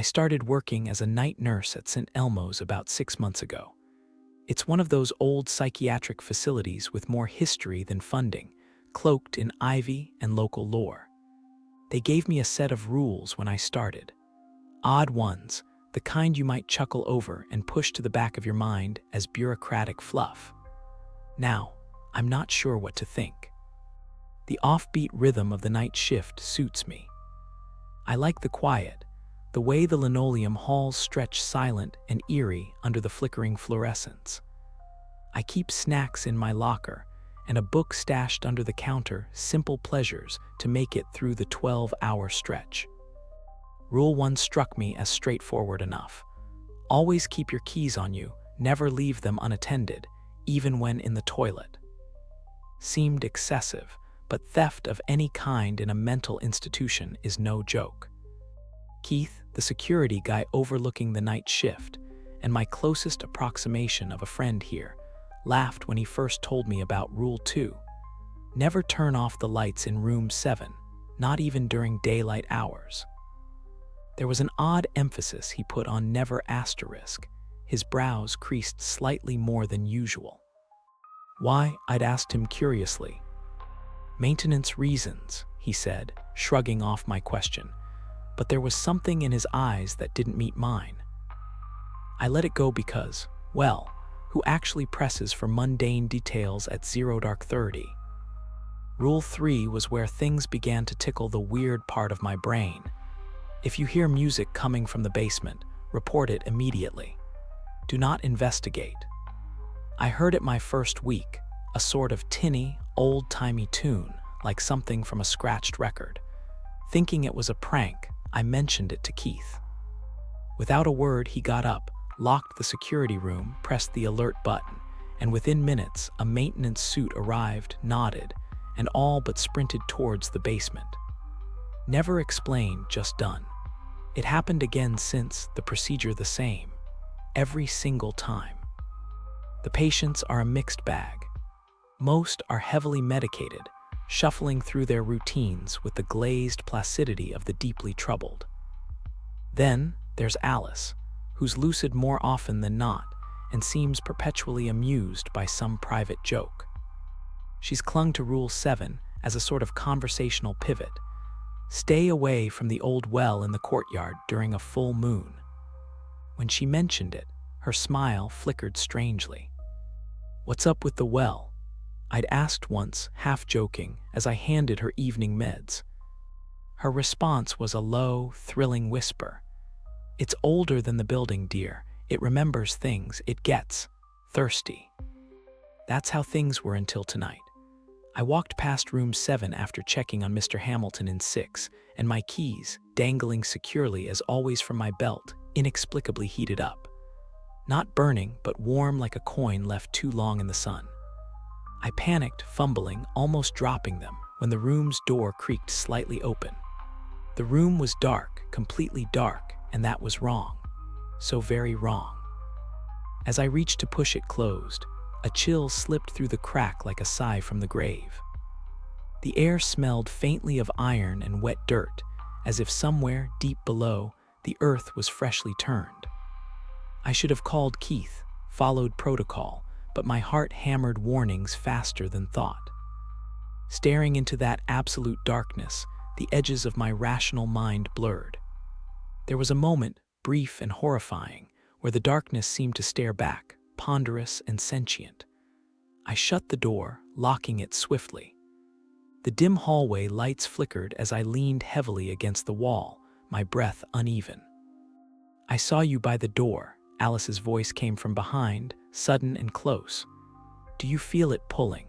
started working as a night nurse at St. Elmo's about 6 months ago. It's one of those old psychiatric facilities with more history than funding, cloaked in ivy and local lore. They gave me a set of rules when I started. Odd ones, the kind you might chuckle over and push to the back of your mind as bureaucratic fluff. Now, I'm not sure what to think. The offbeat rhythm of the night shift suits me. I like the quiet, the way the linoleum halls stretch silent and eerie under the flickering fluorescence. I keep snacks in my locker and a book stashed under the counter, simple pleasures to make it through the 12-hour stretch. Rule 1 struck me as straightforward enough. Always keep your keys on you, never leave them unattended, even when in the toilet. Seemed excessive, but theft of any kind in a mental institution is no joke. Keith, the security guy overlooking the night shift, and my closest approximation of a friend here, laughed when he first told me about Rule 2. Never turn off the lights in room 7, not even during daylight hours. There was an odd emphasis he put on never asterisk. His brows creased slightly more than usual. Why, I'd asked him curiously. Maintenance reasons, he said, shrugging off my question, but there was something in his eyes that didn't meet mine. I let it go because, well, who actually presses for mundane details at 0:30? Rule 3 was where things began to tickle the weird part of my brain. If you hear music coming from the basement, report it immediately. Do not investigate. I heard it my first week, a sort of tinny, old-timey tune, like something from a scratched record. Thinking it was a prank, I mentioned it to Keith. Without a word, he got up, locked the security room, pressed the alert button, and within minutes, a maintenance suit arrived, nodded, and all but sprinted towards the basement. Never explained, just done. It happened again since, the procedure the same. Every single time. The patients are a mixed bag. Most are heavily medicated, shuffling through their routines with the glazed placidity of the deeply troubled. Then there's Alice, who's lucid more often than not and seems perpetually amused by some private joke. She's clung to Rule 7 as a sort of conversational pivot. Stay away from the old well in the courtyard during a full moon. When she mentioned it, her smile flickered strangely. What's up with the well? I'd asked once, half joking, as I handed her evening meds. Her response was a low, thrilling whisper. It's older than the building, dear. It remembers things. It gets thirsty. That's how things were until tonight. I walked past room 7 after checking on Mr. Hamilton in 6, and my keys, dangling securely as always from my belt, inexplicably heated up. Not burning, but warm like a coin left too long in the sun. I panicked, fumbling, almost dropping them, when the room's door creaked slightly open. The room was dark, completely dark, and that was wrong. So very wrong. As I reached to push it closed, a chill slipped through the crack like a sigh from the grave. The air smelled faintly of iron and wet dirt, as if somewhere, deep below, the earth was freshly turned. I should have called Keith, followed protocol, but my heart hammered warnings faster than thought. Staring into that absolute darkness, the edges of my rational mind blurred. There was a moment, brief and horrifying, where the darkness seemed to stare back, ponderous and sentient. I shut the door, locking it swiftly. The dim hallway lights flickered as I leaned heavily against the wall, my breath uneven. I saw you by the door, Alice's voice came from behind, sudden and close. Do you feel it pulling?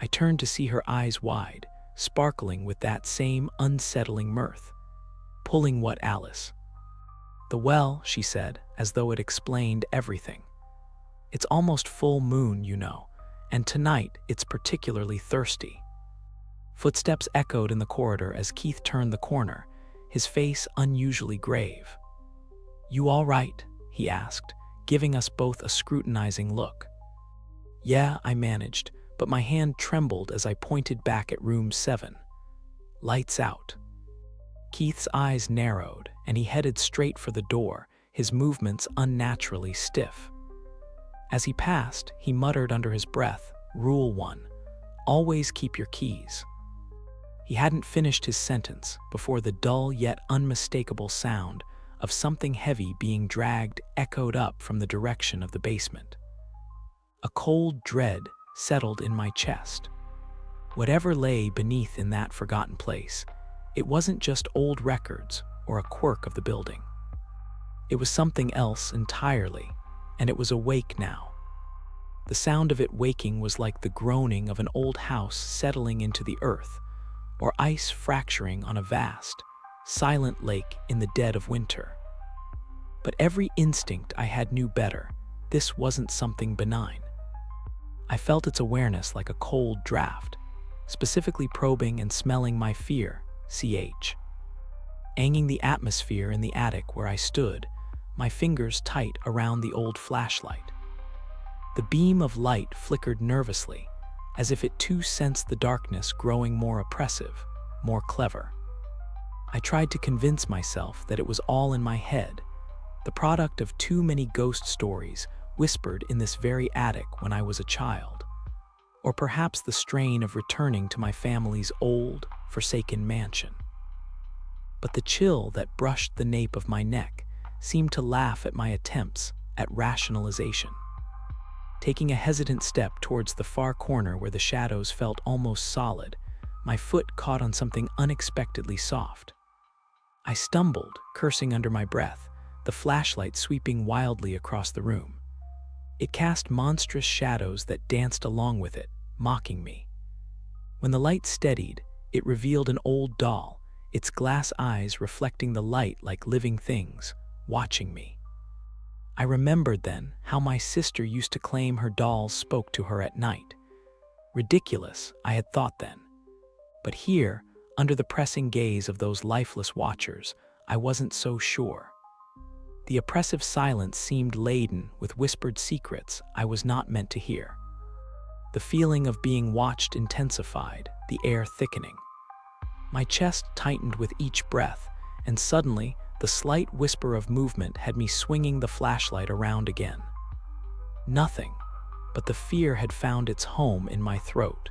I turned to see her eyes wide, sparkling with that same unsettling mirth. Pulling what, Alice? The well, she said, as though it explained everything. It's almost full moon, you know, and tonight it's particularly thirsty. Footsteps echoed in the corridor as Keith turned the corner, his face unusually grave. You all right? He asked, giving us both a scrutinizing look. Yeah, I managed, but my hand trembled as I pointed back at room 7. Lights out. Keith's eyes narrowed, and he headed straight for the door, his movements unnaturally stiff. As he passed, he muttered under his breath, "Rule 1. Always keep your keys." He hadn't finished his sentence before the dull yet unmistakable sound of something heavy being dragged echoed up from the direction of the basement. A cold dread settled in my chest. Whatever lay beneath in that forgotten place, it wasn't just old records or a quirk of the building. It was something else entirely, and it was awake now. The sound of it waking was like the groaning of an old house settling into the earth, or ice fracturing on a vast, silent lake in the dead of winter. But every instinct I had knew better. This wasn't something benign. I felt its awareness like a cold draft, specifically probing and smelling my fear, anging the atmosphere in the attic where I stood, my fingers tight around the old flashlight. The beam of light flickered nervously, as if it too sensed the darkness growing more oppressive, more clever. I tried to convince myself that it was all in my head, the product of too many ghost stories whispered in this very attic when I was a child, or perhaps the strain of returning to my family's old, forsaken mansion. But the chill that brushed the nape of my neck seemed to laugh at my attempts at rationalization. Taking a hesitant step towards the far corner where the shadows felt almost solid, my foot caught on something unexpectedly soft. I stumbled, cursing under my breath, the flashlight sweeping wildly across the room. It cast monstrous shadows that danced along with it, mocking me. When the light steadied, it revealed an old doll, its glass eyes reflecting the light like living things, watching me. I remembered then how my sister used to claim her dolls spoke to her at night. Ridiculous, I had thought then. But here, under the pressing gaze of those lifeless watchers, I wasn't so sure. The oppressive silence seemed laden with whispered secrets I was not meant to hear. The feeling of being watched intensified, the air thickening. My chest tightened with each breath, and suddenly, the slight whisper of movement had me swinging the flashlight around again. Nothing, but the fear had found its home in my throat.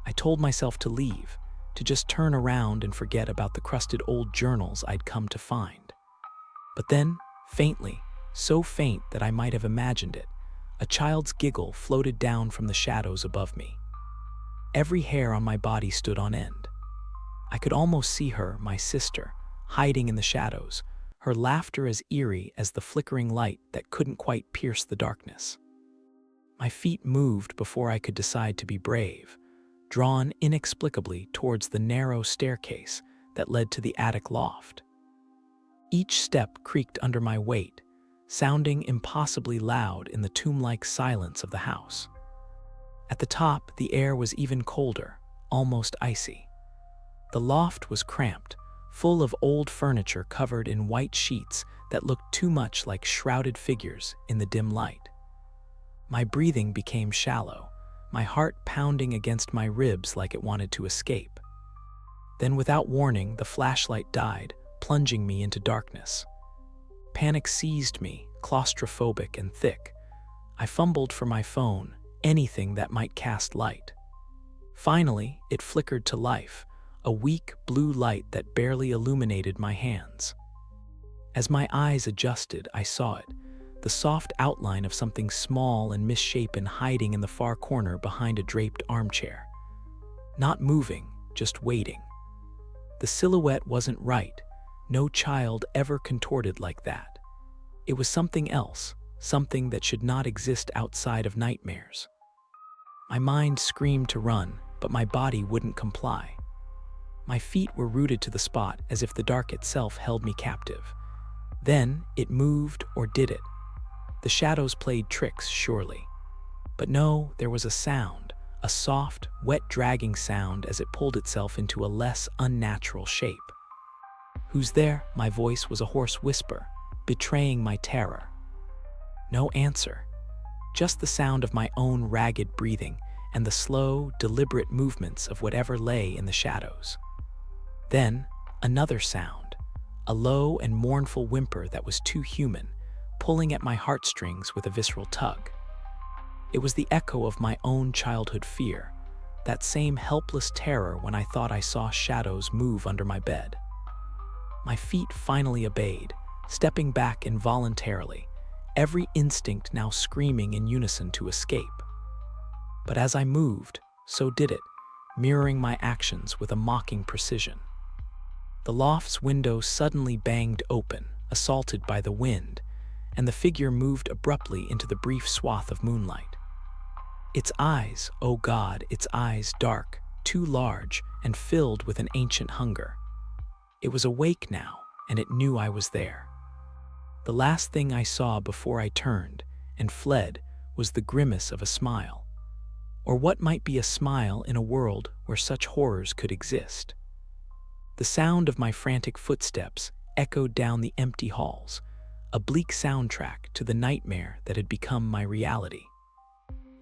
I told myself to leave, to just turn around and forget about the crusted old journals I'd come to find. But then, faintly, so faint that I might have imagined it, a child's giggle floated down from the shadows above me. Every hair on my body stood on end. I could almost see her, my sister, hiding in the shadows, her laughter as eerie as the flickering light that couldn't quite pierce the darkness. My feet moved before I could decide to be brave, drawn inexplicably towards the narrow staircase that led to the attic loft. Each step creaked under my weight, sounding impossibly loud in the tomb-like silence of the house. At the top, the air was even colder, almost icy. The loft was cramped, full of old furniture covered in white sheets that looked too much like shrouded figures in the dim light. My breathing became shallow, my heart pounding against my ribs like it wanted to escape. Then, without warning, the flashlight died, plunging me into darkness. Panic seized me, claustrophobic and thick. I fumbled for my phone, anything that might cast light. Finally, it flickered to life, a weak blue light that barely illuminated my hands. As my eyes adjusted, I saw it, the soft outline of something small and misshapen hiding in the far corner behind a draped armchair. Not moving, just waiting. The silhouette wasn't right. No child ever contorted like that. It was something else, something that should not exist outside of nightmares. My mind screamed to run, but my body wouldn't comply. My feet were rooted to the spot as if the dark itself held me captive. Then it moved, or did it? The shadows played tricks, surely. But no, there was a sound, a soft, wet dragging sound as it pulled itself into a less unnatural shape. "Who's there?" My voice was a hoarse whisper, betraying my terror. No answer, just the sound of my own ragged breathing and the slow, deliberate movements of whatever lay in the shadows. Then, Another sound, a low and mournful whimper that was too human, pulling at my heartstrings with a visceral tug. It was the echo of my own childhood fear, that same helpless terror when I thought I saw shadows move under my bed. My feet finally obeyed, stepping back involuntarily, every instinct now screaming in unison to escape. But as I moved, so did it, mirroring my actions with a mocking precision. The loft's window suddenly banged open, assaulted by the wind, and the figure moved abruptly into the brief swath of moonlight. Its eyes, oh God, its eyes dark, too large, and filled with an ancient hunger. It was awake now, and it knew I was there. The last thing I saw before I turned and fled was the grimace of a smile, or what might be a smile in a world where such horrors could exist. The sound of my frantic footsteps echoed down the empty halls, a bleak soundtrack to the nightmare that had become my reality.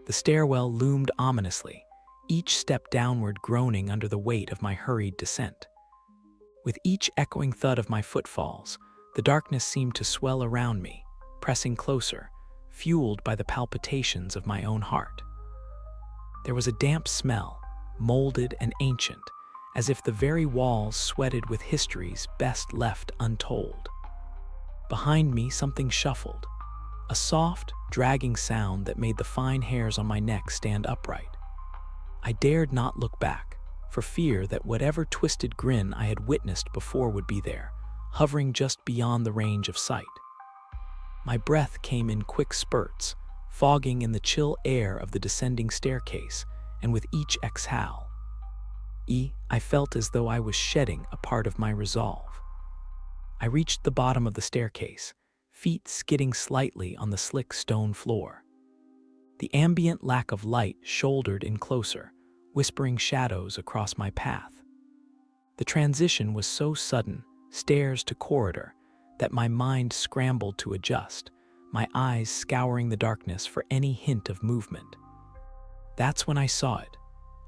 The stairwell loomed ominously, each step downward groaning under the weight of my hurried descent. With each echoing thud of my footfalls, the darkness seemed to swell around me, pressing closer, fueled by the palpitations of my own heart. There was a damp smell, molded and ancient, as if the very walls sweated with histories best left untold. Behind me, something shuffled, a soft, dragging sound that made the fine hairs on my neck stand upright. I dared not look back, for fear that whatever twisted grin I had witnessed before would be there, hovering just beyond the range of sight. My breath came in quick spurts, fogging in the chill air of the descending staircase, and with each exhale, I felt as though I was shedding a part of my resolve. I reached the bottom of the staircase, feet skidding slightly on the slick stone floor. The ambient lack of light shouldered in closer, whispering shadows across my path. The transition was so sudden, stairs to corridor, that my mind scrambled to adjust, my eyes scouring the darkness for any hint of movement. That's when I saw it,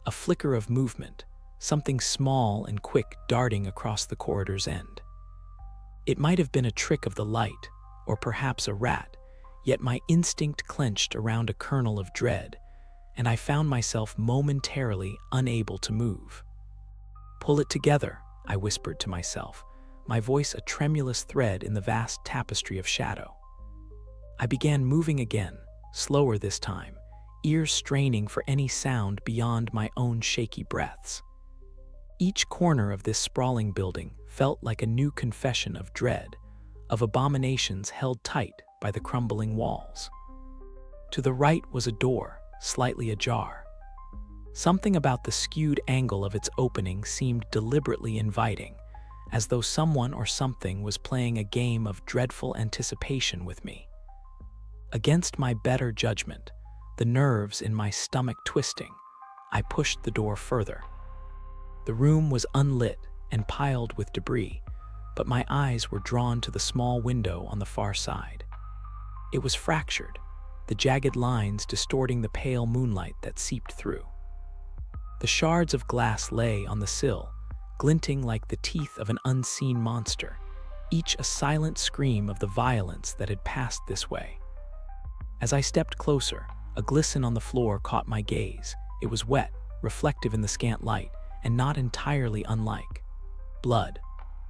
a flicker of movement, something small and quick darting across the corridor's end. It might have been a trick of the light, or perhaps a rat, yet my instinct clenched around a kernel of dread, and I found myself momentarily unable to move. "Pull it together," I whispered to myself, my voice a tremulous thread in the vast tapestry of shadow. I began moving again, slower this time, ears straining for any sound beyond my own shaky breaths. Each corner of this sprawling building felt like a new confession of dread, of abominations held tight by the crumbling walls. To the right was a door, slightly ajar. Something about the skewed angle of its opening seemed deliberately inviting, as though someone or something was playing a game of dreadful anticipation with me. Against my better judgment, the nerves in my stomach twisting, I pushed the door further. The room was unlit and piled with debris, but my eyes were drawn to the small window on the far side. It was fractured, the jagged lines distorting the pale moonlight that seeped through. The shards of glass lay on the sill, glinting like the teeth of an unseen monster, each a silent scream of the violence that had passed this way. As I stepped closer, a glisten on the floor caught my gaze. It was wet, reflective in the scant light, and not entirely unlike blood.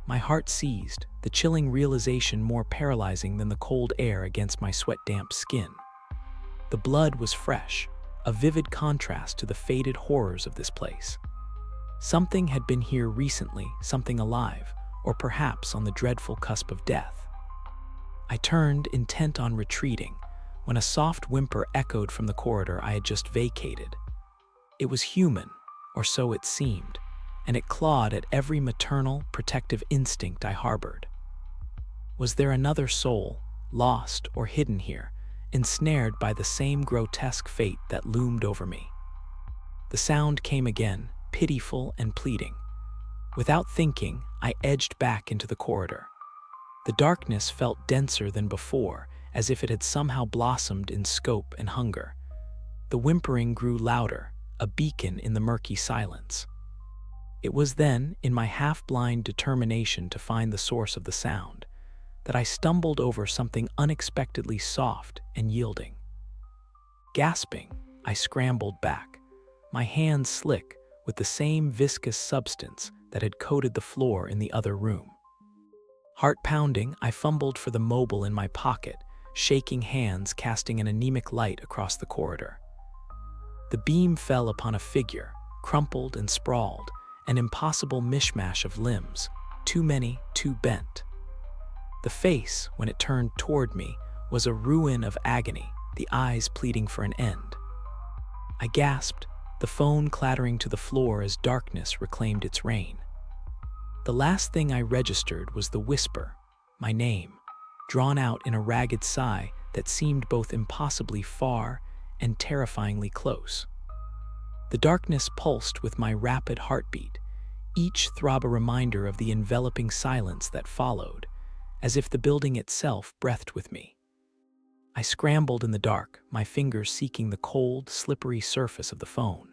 My heart seized, the chilling realization more paralyzing than the cold air against my sweat-damp skin. The blood was fresh, a vivid contrast to the faded horrors of this place. Something had been here recently, something alive, or perhaps on the dreadful cusp of death. I turned, intent on retreating, when a soft whimper echoed from the corridor I had just vacated. It was human, or so it seemed, and it clawed at every maternal, protective instinct I harbored. Was there another soul, lost or hidden here, ensnared by the same grotesque fate that loomed over me? The sound came again, pitiful and pleading. Without thinking, I edged back into the corridor. The darkness felt denser than before, as if it had somehow blossomed in scope and hunger. The whimpering grew louder, a beacon in the murky silence. It was then, in my half-blind determination to find the source of the sound, that I stumbled over something unexpectedly soft and yielding. Gasping, I scrambled back, my hands slick with the same viscous substance that had coated the floor in the other room. Heart pounding, I fumbled for the mobile in my pocket, shaking hands casting an anemic light across the corridor. The beam fell upon a figure, crumpled and sprawled, an impossible mishmash of limbs, too many, too bent. The face, when it turned toward me, was a ruin of agony, the eyes pleading for an end. I gasped, the phone clattering to the floor as darkness reclaimed its reign. The last thing I registered was the whisper, my name, drawn out in a ragged sigh that seemed both impossibly far and terrifyingly close. The darkness pulsed with my rapid heartbeat, each throb a reminder of the enveloping silence that followed, as if the building itself breathed with me. I scrambled in the dark, my fingers seeking the cold, slippery surface of the phone.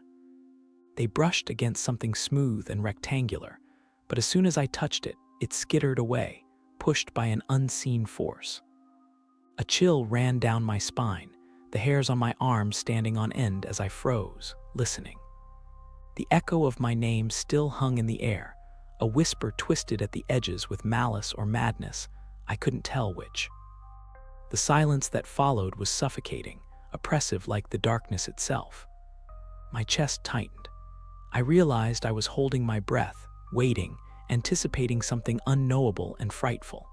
They brushed against something smooth and rectangular, but as soon as I touched it, it skittered away, pushed by an unseen force. A chill ran down my spine, the hairs on my arms standing on end as I froze, listening. The echo of my name still hung in the air, a whisper twisted at the edges with malice or madness, I couldn't tell which. The silence that followed was suffocating, oppressive like the darkness itself. My chest tightened. I realized I was holding my breath, waiting, anticipating something unknowable and frightful.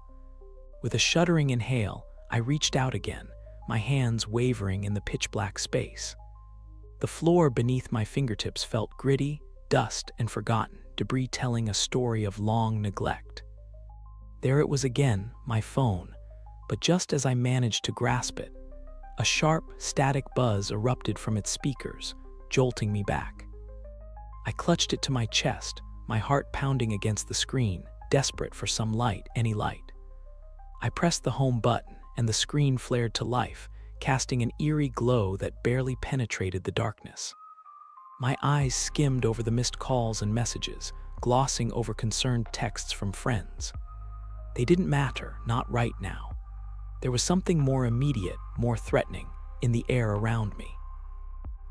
With a shuddering inhale, I reached out again, my hands wavering in the pitch-black space. The floor beneath my fingertips felt gritty, dust, and forgotten, debris telling a story of long neglect. There it was again, my phone, but just as I managed to grasp it, a sharp, static buzz erupted from its speakers, jolting me back. I clutched it to my chest, my heart pounding against the screen, desperate for some light, any light. I pressed the home button, and the screen flared to life, casting an eerie glow that barely penetrated the darkness. My eyes skimmed over the missed calls and messages, glossing over concerned texts from friends. They didn't matter, not right now. There was something more immediate, more threatening, in the air around me.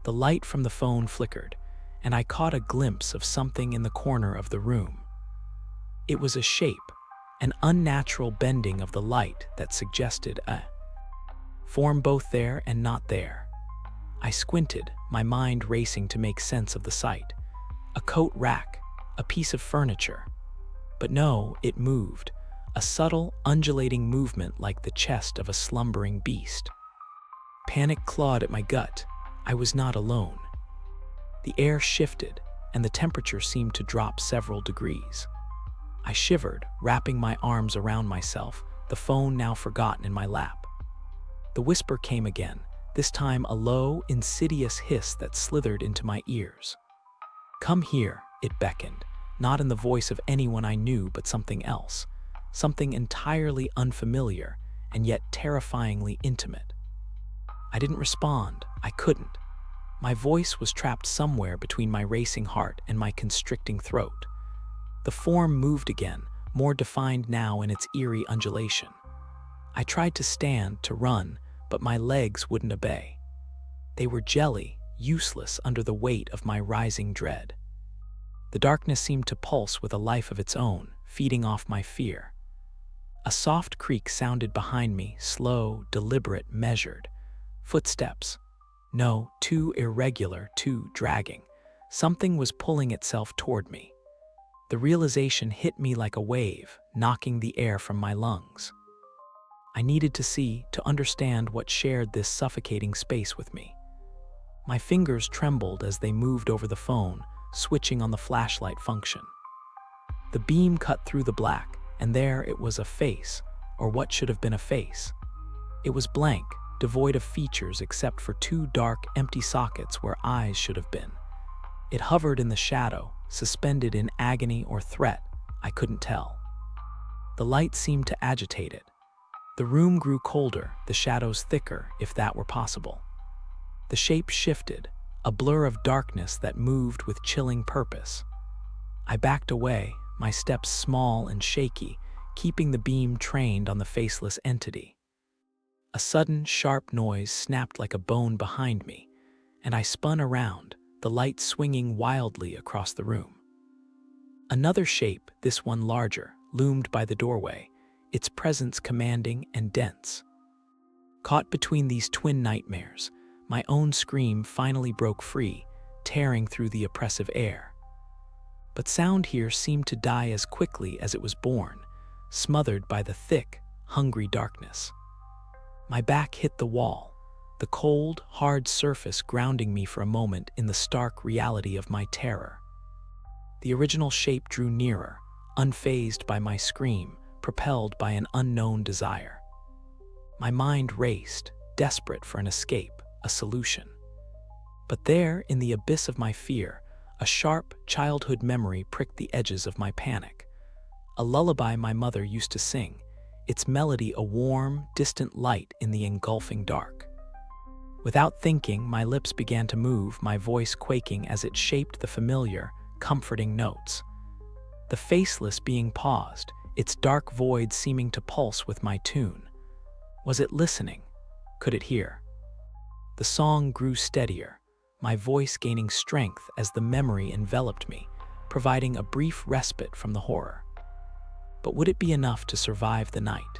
The light from the phone flickered, and I caught a glimpse of something in the corner of the room. It was a shape, an unnatural bending of the light that suggested a form both there and not there. I squinted, my mind racing to make sense of the sight. A coat rack, a piece of furniture. But no, it moved, a subtle, undulating movement like the chest of a slumbering beast. Panic clawed at my gut. I was not alone. The air shifted, and the temperature seemed to drop several degrees. I shivered, wrapping my arms around myself, the phone now forgotten in my lap. The whisper came again, this time a low, insidious hiss that slithered into my ears. "Come here," it beckoned, not in the voice of anyone I knew but something else, something entirely unfamiliar and yet terrifyingly intimate. I didn't respond. I couldn't. My voice was trapped somewhere between my racing heart and my constricting throat. The form moved again, more defined now in its eerie undulation. I tried to stand, to run, but my legs wouldn't obey. They were jelly, useless under the weight of my rising dread. The darkness seemed to pulse with a life of its own, feeding off my fear. A soft creak sounded behind me, slow, deliberate, measured. Footsteps. No, too irregular, too dragging. Something was pulling itself toward me. The realization hit me like a wave, knocking the air from my lungs. I needed to see, to understand what shared this suffocating space with me. My fingers trembled as they moved over the phone, switching on the flashlight function. The beam cut through the black, and there it was, a face, or what should have been a face. It was blank, devoid of features except for two dark, empty sockets where eyes should have been. It hovered in the shadow, suspended in agony or threat, I couldn't tell. The light seemed to agitate it. The room grew colder, the shadows thicker, if that were possible. The shape shifted, a blur of darkness that moved with chilling purpose. I backed away, my steps small and shaky, keeping the beam trained on the faceless entity. A sudden, sharp noise snapped like a bone behind me, and I spun around, the light swinging wildly across the room. Another shape, this one larger, loomed by the doorway, its presence commanding and dense. Caught between these twin nightmares, my own scream finally broke free, tearing through the oppressive air. But sound here seemed to die as quickly as it was born, smothered by the thick, hungry darkness. My back hit the wall, the cold, hard surface grounding me for a moment in the stark reality of my terror. The original shape drew nearer, unfazed by my scream, propelled by an unknown desire. My mind raced, desperate for an escape, a solution. But there, in the abyss of my fear, a sharp, childhood memory pricked the edges of my panic. A lullaby my mother used to sing, its melody a warm, distant light in the engulfing dark. Without thinking, my lips began to move, my voice quaking as it shaped the familiar, comforting notes. The faceless being paused, its dark void seeming to pulse with my tune. Was it listening? Could it hear? The song grew steadier, my voice gaining strength as the memory enveloped me, providing a brief respite from the horror. But would it be enough to survive the night?